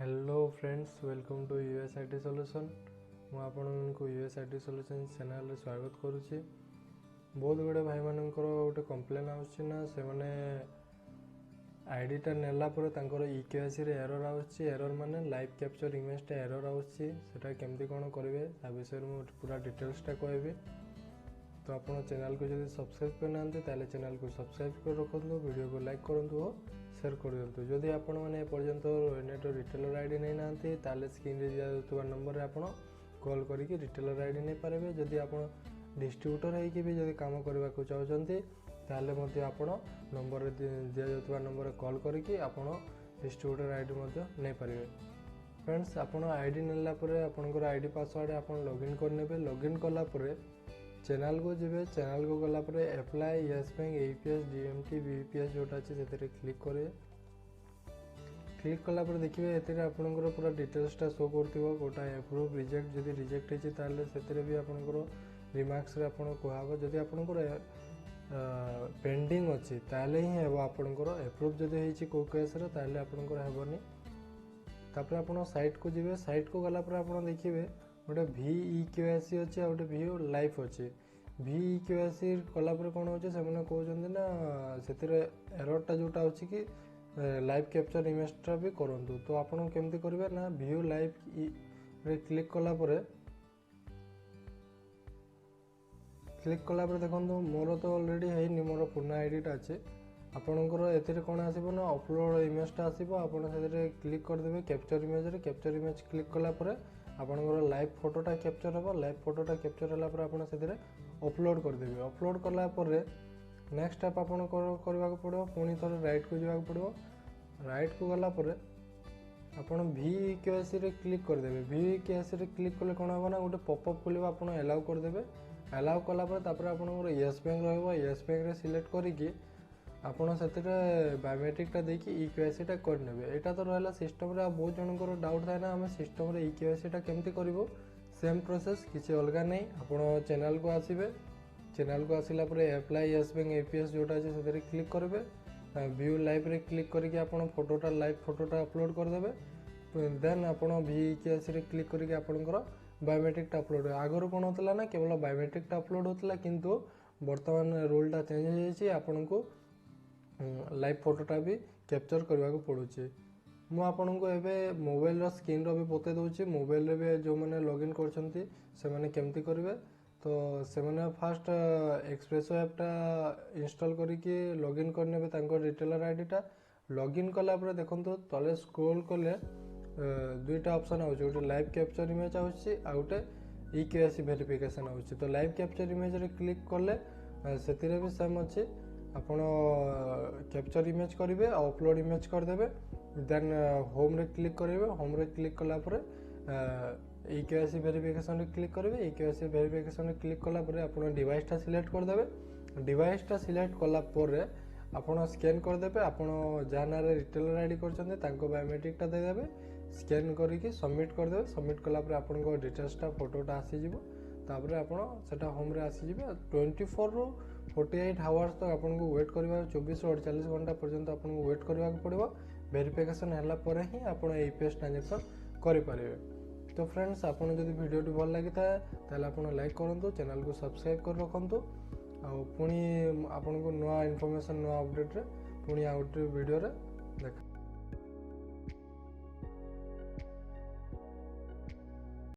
Hello friends, welcome to USIT solution. मु आपको यूएसआईटी solution channel स्वागत करुच्ची। बहुत गुड़े भाई मानकर गोटे कंप्लेन आना से आईडीटा नेला इकेवाईसी एरर आउची। एरर माने लाइव कैप्चर इमेजटा एरर आउची। सेटा केमती कौन करेंगे ता विषय में पूरा डिटेल्सटा कहबी। तो आप चैनल को जब सब्सक्राइब करना ताले चैनल को सब्सक्राइब कर रखु, वीडियो को लाइक करूँ और शेयर कर दिंतु। जदि आपण मैंने पर्यंत नेट रिटेलर आईडी नहीं ना ताले स्क्रीन रे दिया नंबर रे आपण कॉल करके रिटेलर आईडी नहीं पारे। जदि आप डिस्ट्रीब्यूटर होइकी भी जदि काम करने को चाहते ताले मध्य आपण नंबर दिया जाता नंबर रे कॉल करके आपण डिस्ट्रीब्यूटर आईडी मध्य नहीं पारे। फ्रेंड्स, आपण आईडी नेला परे आपनकर आईडी पासवर्ड आपण लॉगिन करनेबे। लॉगिन कला परे चैनल को जब चैनल को गला पर apply yes bank APS DMT BPS जोटा अच्छे से क्लिक करें। क्लिक कला पर देखिए एतिर आपनकर पूरा डिटेल्सटा शो करथिबो। कोटा अप्रूव रिजेक्ट जदि रिजेक्ट होची ताले सेतिर भी आपनकर रिमार्क्स रे आपन कहबो। जदि आपनकर पेंडिंग अछि ताले ही हेबो आपनकर। अप्रूव जदि होईची को केस रे ताले आपनकर हेबोनी। तापर आपन साइट को जिवे। साइट को गला पर आपन देखिबे गोटे VEKYC अच्छे गोटे VIO लाइफ अच्छे। VEKYC कलापर कौन हो कहते ना से एररटा जोटा अच्छी कि लाइव कैप्चर इमेजटा भी करूँ। तो आपन केमती करेंगे ना VIO लाइव रे क्लिक कलापर देखो मोर तो ऑलरेडी है मोर पुराना आईडीटा अच्छे। आपणकर ए कौन आसो ना अपलोड इमेजटा आसो। आप क्लिक करदे capture image. Capture image click कलापर आपनकर लाइव फोटोटा कैप्चर हे। लाइव फोटोटा कैप्चर होला पर आपन से अपलोड करदेबे। अपलोड कला पर नेक्स्ट स्टेप आपन करबा को पड़ो। पुणी थोड़े राइट को जावा पड़ो। राइट को गला पर आपन VEKYC रे क्लिक करदेबे। VEKYC रे क्लिक कले कोन होबा ना गोटे पॉपअप खोलिबा। आपन अलाउ करदेबे। अलाउ कला पर तापर आपन यस बैंक रहबो। यस बैंक रे सिलेक्ट करिकि आपन सेतरे बायोमेट्रिकटा देकी इकेवाईसीटा करनेबे। एटा तो रहला सिस्टम रे। बहुत जनकर डाउट थाए ना आम सिस्टम रे इकेवाईसीटा केमती करिवो। सेम प्रोसेस किसी अलग नहीं। आपन चैनल को आसीबे। चैनल को आसिला परे अप्लाई यस बैंक एपीएस जोटा अछि सेतरे क्लिक करबे। व्यू लाइव रे क्लिक करके आपन फोटोटा लाइव फोटोटा अपलोड करदेबे। देन आपन VEKYC रे क्लिक करके आपनकर बायोमेट्रिकटा अपलोड। आगर कोन होतला ना केवल बायोमेट्रिकटा अपलोड होतला, किंतु वर्तमान रूलटा चेंज हो जायछि। आपनको लाइव फोटोटा भी कैप्चर करने को पड़ुचे। मु आपन को एबे मोबाइल स्क्रीन रो भी बते दूची। मोबाइल रे भी जो मैंने लॉगिन करछंती से माने केमती करिवे। तो से माने फास्ट एक्सप्रेसो ऐपटा इंस्टॉल करके लॉगिन करनेबे तांको रिटेलर आईडीटा। लॉगिन कला पर देखंतो तले स्क्रॉल कले दुईटा ऑप्शन आउछ। गोटे लाइव कैप्चर इमेज आउछ आ गोटे इकेवाईसी वेरिफिकेशन आउछ। तो लाइव कैप्चर इमेज रे क्लिक कले सेतिरे भी सेम अछि। आपण कैप्चर इमेज करेंगे, अपलोड इमेज करदे। देन होम रे क्लिक करेंगे। होम रे क्लिक कला इकेवाईसी वेरिफिकेशन रे क्लिक करेंगे। इकेवाईसी वेरिफिकेशन रे क्लिक कला आपण डिवाइसटा सिलेक्ट करदे। डिवाइसटा सिलेक्ट कला आपण स्कैन करदे। आपण जहाँ ना रिटेलर आईडी करछन्ते तांको बायोमेट्रिकटा देदेबे। स्कैन करके सबमिट करदे। सबमिट कला आपण डिटेल्सटा फोटोटा आसी जिवो। तापर आपण सेटा होम रे आसी जिवे। 24 ରୁ 48 आवर्स तक आपको वेट करवा 24 ରୁ 48 घंटा पर्यंत आपको वेट करने को पड़ो। वेरिफिकेशन है ही आप ईपीएस ट्रांजेक्शन करेंगे। तो फ्रेंड्स, आपको जब वीडियो भल लगी था आप लाइक करूँ, चैनल को सब्सक्राइब कर रखु। पुणी आपको नुआ इनफॉरमेशन नुआ अपडेट रे पुणी आउट वीडियो रे देखा।